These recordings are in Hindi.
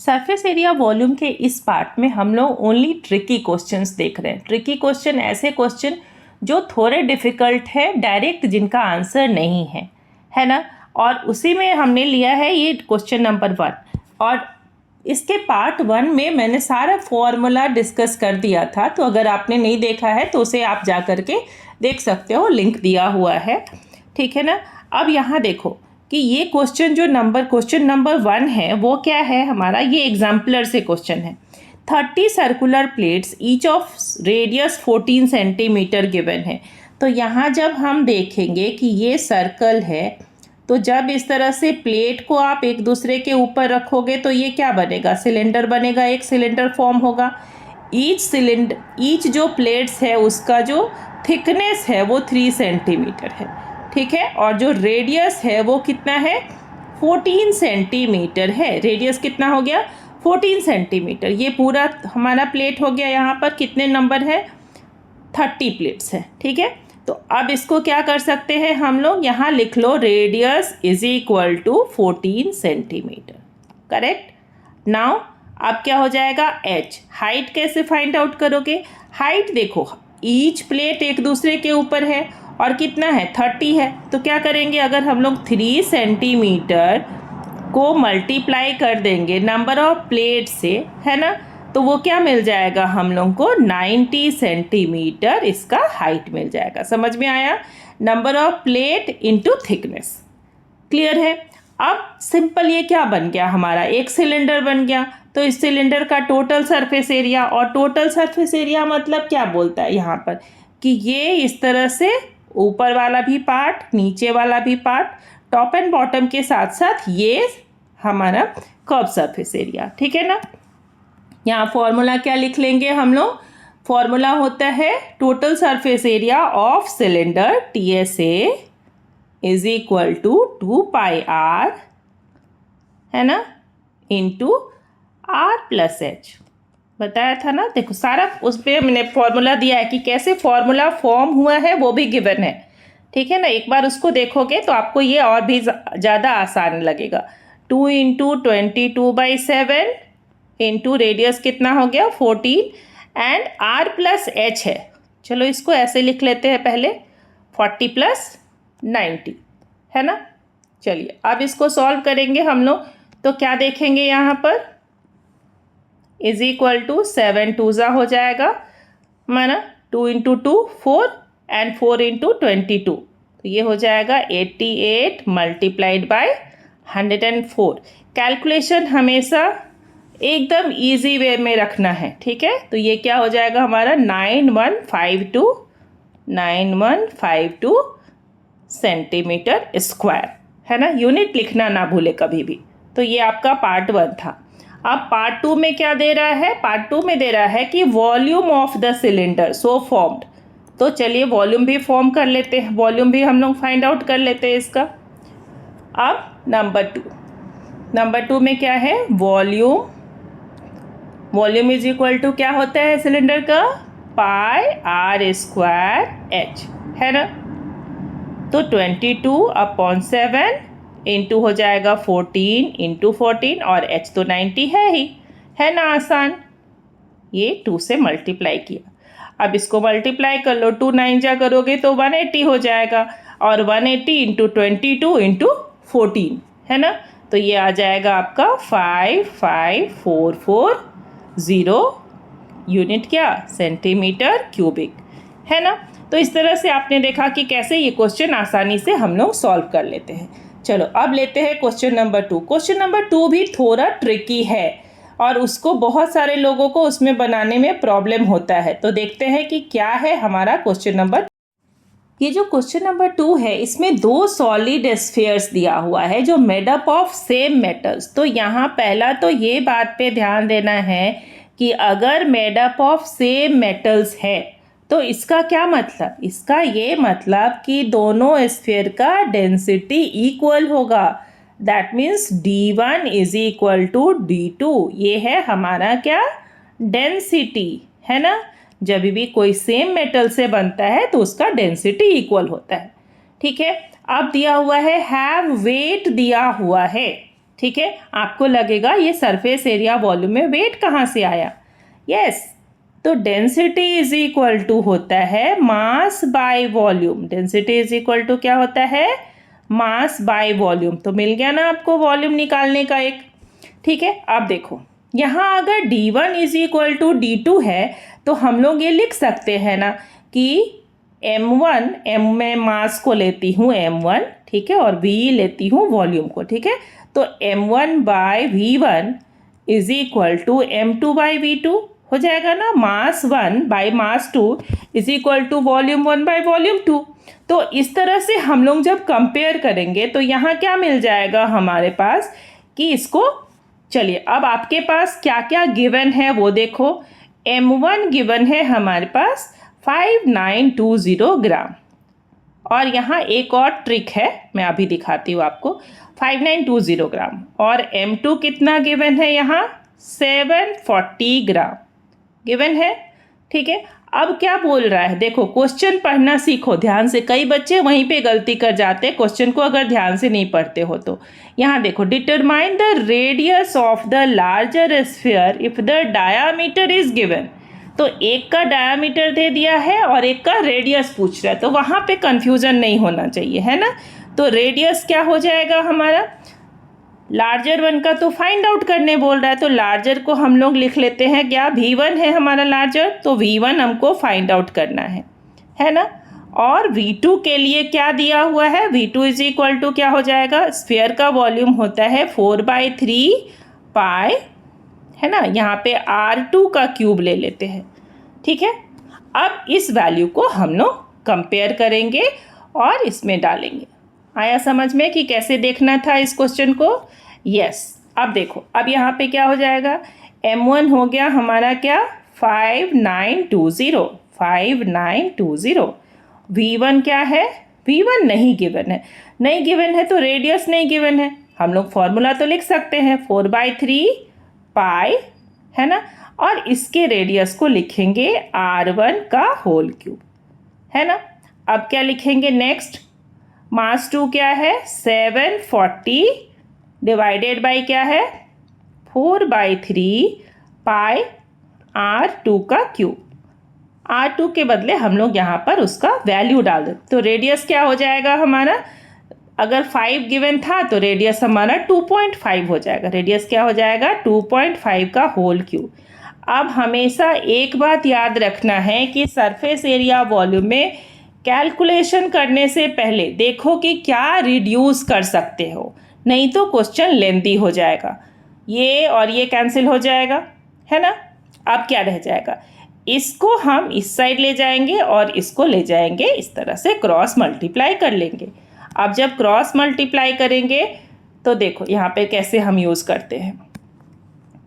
सरफेस एरिया वॉल्यूम के इस पार्ट में हम लोग ओनली ट्रिकी क्वेश्चंस देख रहे हैं। ट्रिकी क्वेश्चन ऐसे क्वेश्चन जो थोड़े डिफ़िकल्ट है, डायरेक्ट जिनका आंसर नहीं है ना। और उसी में हमने लिया है ये क्वेश्चन नंबर 1। और इसके पार्ट 1 में मैंने सारा फॉर्मूला डिस्कस कर दिया था, तो अगर आपने नहीं देखा है तो उसे आप जा कर के देख सकते हो, लिंक दिया हुआ है, ठीक है ना। अब यहाँ देखो कि ये क्वेश्चन क्वेश्चन नंबर 1 है वो क्या है हमारा, ये एग्जाम्पलर से क्वेश्चन है। 30 circular plates each of radius 14 centimetre given है। तो यहाँ जब हम देखेंगे कि ये सर्कल है, तो जब इस तरह से प्लेट को आप एक दूसरे के ऊपर रखोगे तो ये क्या बनेगा, सिलेंडर बनेगा, एक सिलेंडर फॉर्म होगा। ईच जो प्लेट्स है उसका जो थिकनेस है वो 3 सेंटीमीटर है, ठीक है। और जो रेडियस है वो कितना है, 14 सेंटीमीटर है। रेडियस कितना हो गया, 14 सेंटीमीटर। ये पूरा हमारा प्लेट हो गया। यहाँ पर कितने नंबर है, 30 प्लेट्स है, ठीक है। तो अब इसको क्या कर सकते हैं हम लोग, यहाँ लिख लो radius is equal to 14 centimetre, correct. Now अब क्या हो जाएगा, एच। हाइट कैसे फाइंड आउट करोगे, हाइट देखो ईच प्लेट एक दूसरे के ऊपर है और कितना है, 30 है। तो क्या करेंगे, अगर हम लोग 3 सेंटीमीटर को मल्टीप्लाई कर देंगे नंबर ऑफ प्लेट से, है ना, तो वो क्या मिल जाएगा हम लोग को, 90 सेंटीमीटर इसका हाइट मिल जाएगा। समझ में आया, number of plate into thickness, clear है। अब सिंपल ये क्या बन गया हमारा, एक सिलेंडर बन गया। तो इस सिलेंडर का टोटल सरफेस एरिया, और टोटल सरफेस एरिया मतलब क्या बोलता है यहाँ पर कि ये इस तरह से ऊपर वाला भी पार्ट, नीचे वाला भी पार्ट, टॉप एंड बॉटम के साथ साथ ये हमारा कर्व सरफेस एरिया, ठीक है ना। यहाँ फॉर्मूला क्या लिख लेंगे हम लोग, फॉर्मूला होता है total surface area of cylinder TSA is equal to 2 pi r, है ना, इंटू r प्लस h। बताया था ना, देखो सारा उस पर मैंने फॉर्मूला दिया है कि कैसे फॉर्मूला फॉर्म हुआ है वो भी गिवन है, ठीक है ना। एक बार उसको देखोगे तो आपको ये और भी ज़्यादा आसान लगेगा। 2 इंटू 22/7 इंटू रेडियस कितना हो गया, 14, एंड r प्लस h है। चलो इसको ऐसे लिख लेते हैं पहले, 40 प्लस 90, है ना। चलिए अब इसको सॉल्व करेंगे हम लोग, तो क्या देखेंगे यहाँ पर, इज इक्वल टू 7 2 हो जाएगा हमारा, 2 इंटू 2 4 एंड 4 इंटू 22, तो ये हो जाएगा 88 मल्टीप्लाइड बाय 104। कैलकुलेशन हमेशा एकदम इजी वे में रखना है, ठीक है। तो ये क्या हो जाएगा हमारा 9152 सेंटीमीटर स्क्वायर, है ना। यूनिट लिखना ना भूले कभी भी। तो ये आपका पार्ट 1 था। अब पार्ट 2 में क्या दे रहा है, पार्ट 2 में दे रहा है कि volume of the cylinder so formed. तो चलिए वॉल्यूम भी फॉर्म कर लेते हैं, वॉल्यूम भी हम लोग फाइंड आउट कर लेते हैं इसका। अब नंबर 2 में क्या है, वॉल्यूम इज इक्वल टू क्या होता है सिलेंडर का, पाई r स्क्वायर h, है ना। तो 22/7 इंटू हो जाएगा 14 इंटू 14, और h तो 90 है ही, है ना, आसान। ये 2 से मल्टीप्लाई किया, अब इसको मल्टीप्लाई कर लो, 2 9 जा करोगे तो 180 हो जाएगा, और 180 इंटू 22 इंटू 14, है ना। तो ये आ जाएगा आपका 55440 यूनिट, क्या, सेंटीमीटर क्यूबिक, है ना। तो इस तरह से आपने देखा कि कैसे ये क्वेश्चन आसानी से हम लोग सॉल्व कर लेते हैं। चलो अब लेते हैं क्वेश्चन नंबर 2। क्वेश्चन नंबर 2 भी थोड़ा ट्रिकी है और उसको बहुत सारे लोगों को उसमें बनाने में प्रॉब्लम होता है। तो देखते हैं कि क्या है हमारा क्वेश्चन नंबर। ये जो क्वेश्चन नंबर 2 है इसमें 2 सॉलिड स्फीयर्स दिया हुआ है जो made up of same metals. तो यहाँ पहला तो ये बात पे ध्यान देना है कि अगर made up of same metals है तो इसका क्या मतलब, इसका ये मतलब कि दोनों स्फीयर का डेंसिटी इक्वल होगा। That means D1 is equal to D2। ये है हमारा क्या, डेंसिटी, है ना। जब भी कोई सेम मेटल से बनता है तो उसका डेंसिटी इक्वल होता है, ठीक है। अब दिया हुआ है हैव वेट दिया हुआ है, ठीक है, आपको लगेगा ये सरफेस एरिया वॉल्यूम में वेट कहाँ से आया। यस, तो डेंसिटी इज इक्वल टू होता है mass by volume. Density is equal to क्या होता है, मास बाय वॉल्यूम। तो मिल गया ना आपको वॉल्यूम निकालने का एक। ठीक है, अब देखो यहाँ अगर d1 is equal to d2 है तो हम लोग ये लिख सकते हैं ना कि m1, m में मास को लेती हूँ m1, ठीक है, और v लेती हूँ वॉल्यूम को। ठीक है, तो m1 by v1 is equal to m2 by v2 हो जाएगा ना। Mass 1 by mass 2 is equal to volume 1 by volume 2। तो इस तरह से हम लोग जब कंपेयर करेंगे तो यहाँ क्या मिल जाएगा हमारे पास कि इसको, चलिए अब आपके पास क्या क्या गिवन है वो देखो। m1 गिवन है हमारे पास 5920 ग्राम, और यहाँ एक और ट्रिक है मैं अभी दिखाती हूँ आपको। 5920 ग्राम और m2 कितना गिवन है यहाँ 740 ग्राम गिवन है। ठीक है, अब क्या बोल रहा है, देखो क्वेश्चन पढ़ना सीखो ध्यान से। कई बच्चे वहीं पे गलती कर जाते हैं क्वेश्चन को अगर ध्यान से नहीं पढ़ते हो तो। यहाँ देखो, determine the radius of the larger sphere if the diameter is given. तो एक का डायामीटर दे दिया है और एक का रेडियस पूछ रहा है, तो वहाँ पे कंफ्यूजन नहीं होना चाहिए, है ना। तो रेडियस क्या हो जाएगा हमारा, लार्जर वन का तो फाइंड आउट करने बोल रहा है, तो लार्जर को हम लोग लिख लेते हैं क्या, v1 है हमारा लार्जर, तो v1 हमको फाइंड आउट करना है ना। और v2 के लिए क्या दिया हुआ है, v2 इज इक्वल टू क्या हो जाएगा, स्फीयर का वॉल्यूम होता है 4/3 पाई, है ना। यहाँ पे r2 का क्यूब ले लेते हैं। ठीक है, अब इस वैल्यू को हम लोग कंपेयर करेंगे और इसमें डालेंगे। आया समझ में कि कैसे देखना था इस क्वेश्चन को। यस, अब देखो, अब यहाँ पे क्या हो जाएगा, m1 हो गया हमारा क्या 5920। v1 क्या है, v1 नहीं गिवन है, नहीं गिवन है तो रेडियस नहीं गिवन है। हम लोग फॉर्मूला तो लिख सकते हैं 4/3 पाई, है ना, और इसके रेडियस को लिखेंगे r1 का होल क्यूब, है ना। अब क्या लिखेंगे नेक्स्ट, मास 2 क्या है 740 डिवाइडेड बाई क्या है 4/3 पाई r2 का क्यूब। r2 के बदले हम लोग यहाँ पर उसका वैल्यू डाल दें, तो रेडियस क्या हो जाएगा हमारा, अगर 5 गिवन था तो रेडियस हमारा 2.5 हो जाएगा। रेडियस क्या हो जाएगा 2.5 का होल क्यूब। अब हमेशा एक बात याद रखना है कि सरफेस एरिया वॉल्यूम में कैलकुलेशन करने से पहले देखो कि क्या रिड्यूस कर सकते हो, नहीं तो क्वेश्चन लेंथी हो जाएगा। ये और ये कैंसिल हो जाएगा, है ना। अब क्या रह जाएगा, इसको हम इस साइड ले जाएंगे और इसको ले जाएंगे इस तरह से क्रॉस मल्टीप्लाई कर लेंगे। अब जब क्रॉस मल्टीप्लाई करेंगे तो देखो यहाँ पे कैसे हम यूज़ करते हैं।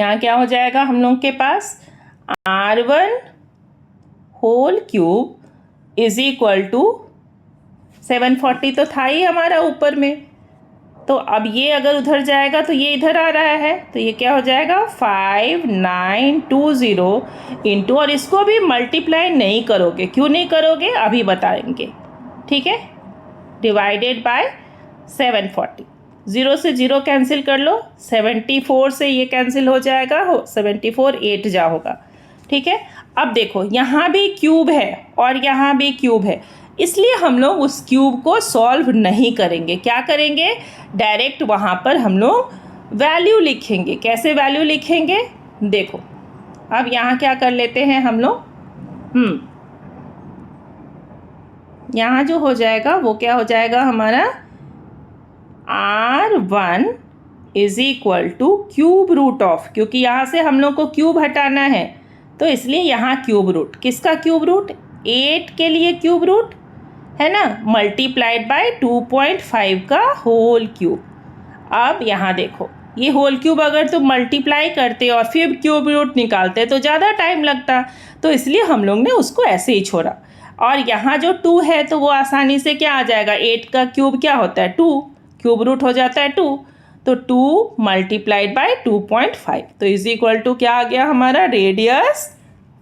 यहाँ क्या हो जाएगा हम लोग के पास r1 whole cube is equal to 740 तो था ही हमारा ऊपर में, तो अब ये अगर उधर जाएगा तो ये इधर आ रहा है, तो ये क्या हो जाएगा 5920 इंटू, और इसको भी मल्टीप्लाई नहीं करोगे, क्यों नहीं करोगे अभी बताएंगे, ठीक है, डिवाइडेड बाय 740। 0 से 0 कैंसिल कर लो, 74 से ये कैंसिल हो जाएगा, 74 8 जा होगा, ठीक है। अब देखो यहाँ भी क्यूब है और यहाँ भी क्यूब है, इसलिए हम लोग उस क्यूब को सॉल्व नहीं करेंगे। क्या करेंगे, डायरेक्ट वहाँ पर हम लोग वैल्यू लिखेंगे। कैसे वैल्यू लिखेंगे, देखो अब यहाँ क्या कर लेते हैं हम लोग, यहाँ जो हो जाएगा वो क्या हो जाएगा हमारा r1 is equal to cube root of, क्योंकि यहाँ से हम लोग को क्यूब हटाना है तो इसलिए यहाँ क्यूब रूट, किसका क्यूब रूट, 8 के लिए क्यूब रूट, है ना, मल्टीप्लाइड बाय 2.5 का होल क्यूब। अब यहाँ देखो ये होल क्यूब अगर तुम मल्टीप्लाई करते और फिर क्यूब रूट निकालते तो ज़्यादा टाइम लगता, तो इसलिए हम लोग ने उसको ऐसे ही छोड़ा। और यहाँ जो 2 है तो वो आसानी से क्या आ जाएगा, 8 का क्यूब क्या होता है 2, क्यूब रूट हो जाता है 2, तो 2 मल्टीप्लाइड बाय 2.5, तो इज इक्वल टू क्या आ गया हमारा रेडियस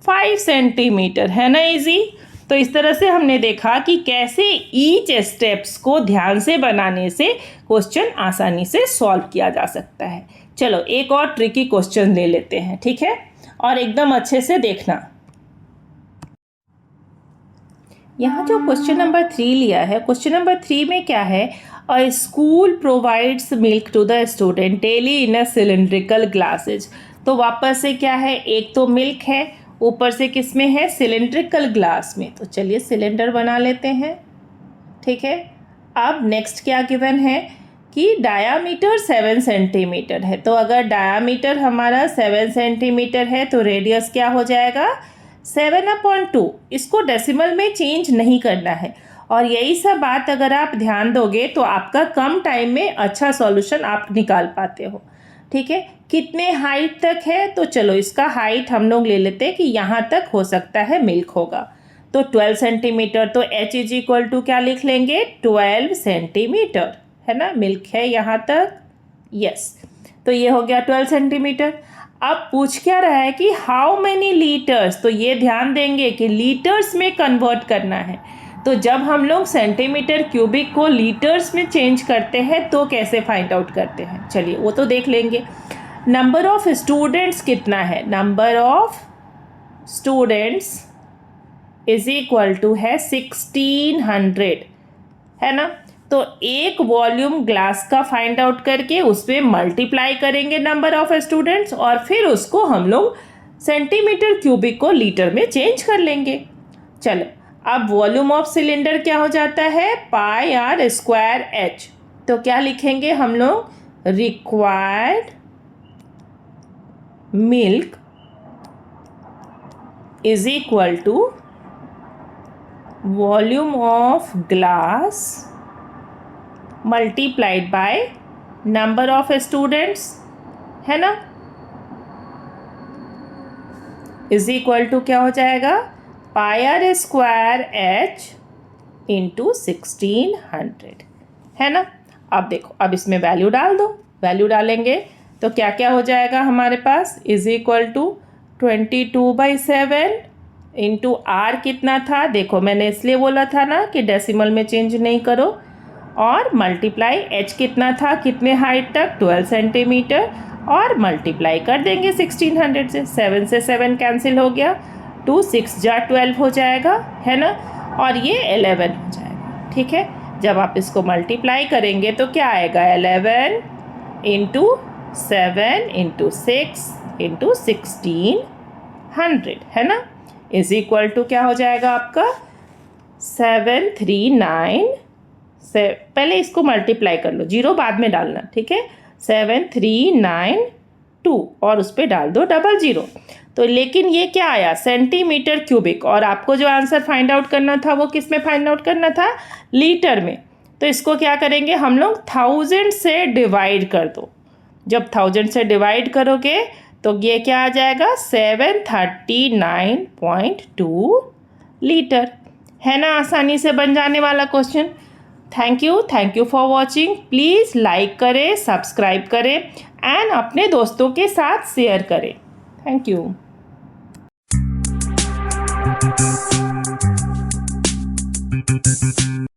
5 सेंटीमीटर, है ना इजी। तो इस तरह से हमने देखा कि कैसे ईच स्टेप्स को ध्यान से बनाने से क्वेश्चन आसानी से सॉल्व किया जा सकता है। चलो एक और ट्रिकी क्वेश्चन ले लेते हैं, ठीक है, और एकदम अच्छे से देखना। यहाँ जो क्वेश्चन नंबर 3 लिया है, क्वेश्चन नंबर 3 में क्या है, a school provides milk to the student daily in a cylindrical glasses. तो वापस से क्या है, एक तो मिल्क है, ऊपर से किस में है, सिलेंड्रिकल ग्लास में। तो चलिए सिलेंडर बना लेते हैं, ठीक है। अब नेक्स्ट क्या गिवन है कि डायामीटर 7 सेंटीमीटर है। तो अगर डायामीटर हमारा 7 सेंटीमीटर है तो रेडियस क्या हो जाएगा, 7/2। इसको डेसिमल में चेंज नहीं करना है। और यही सब बात अगर आप ध्यान दोगे तो आपका कम टाइम में अच्छा सॉल्यूशन आप निकाल पाते हो, ठीक है। कितने हाइट तक है, तो चलो इसका हाइट हम लोग ले लेते हैं कि यहाँ तक हो सकता है मिल्क होगा। तो 12 सेंटीमीटर, तो h इज इक्वल टू क्या लिख लेंगे, 12 सेंटीमीटर, है ना। मिल्क है यहाँ तक, यस। तो ये हो गया 12 सेंटीमीटर। अब पूछ क्या रहा है कि हाउ मैनी लीटर्स, तो ये ध्यान देंगे कि लीटर्स में कन्वर्ट करना है। तो जब हम लोग सेंटीमीटर क्यूबिक को लीटर्स में चेंज करते हैं तो कैसे फाइंड आउट करते हैं, चलिए वो तो देख लेंगे। नंबर ऑफ स्टूडेंट्स कितना है, number of students is equal to है 1600, है ना। तो एक वॉल्यूम ग्लास का फाइंड आउट करके उस पर मल्टीप्लाई करेंगे नंबर ऑफ स्टूडेंट्स, और फिर उसको हम लोग सेंटीमीटर क्यूबिक को लीटर में चेंज कर लेंगे। चलो अब वॉल्यूम ऑफ सिलेंडर क्या हो जाता है, πr²h। तो क्या लिखेंगे हम लोग, required milk is equal to volume of glass multiplied by number of students, है ना, इज इक्वल टू क्या हो जाएगा, πr² इंटू 1600, है ना। अब देखो, अब इसमें वैल्यू डाल दो, वैल्यू डालेंगे तो क्या क्या हो जाएगा हमारे पास, is equal to 22/7 into R कितना था, देखो मैंने इसलिए बोला था ना कि डेसिमल में चेंज नहीं करो, और मल्टीप्लाई एच कितना था, कितने हाइट तक, 12 सेंटीमीटर, और मल्टीप्लाई कर देंगे 1600 से, 7 से 7 कैंसिल हो गया, 2 6 जा 12 हो जाएगा, है ना, और ये 11 हो जाएगा, ठीक है। जब आप इसको मल्टीप्लाई करेंगे तो क्या आएगा, 11 इंटू 7 इंटू 6 इंटू 1600, है ना, इज इक्वल टू क्या हो जाएगा आपका 739 से, पहले इसको मल्टीप्लाई कर लो, 0 बाद में डालना, ठीक है, 7392 और उस पर डाल दो 00। तो लेकिन ये क्या आया, सेंटीमीटर क्यूबिक, और आपको जो आंसर फाइंड आउट करना था वो किस में फाइंड आउट करना था, लीटर में। तो इसको क्या करेंगे हम लोग, 1000 से डिवाइड कर दो। जब 1000 से डिवाइड करोगे तो ये क्या आ जाएगा, 739.2 लीटर, है ना। आसानी से बन जाने वाला question. Thank you for watching. Please like करें, सब्सक्राइब करें एंड अपने दोस्तों के साथ शेयर करें। Thank you.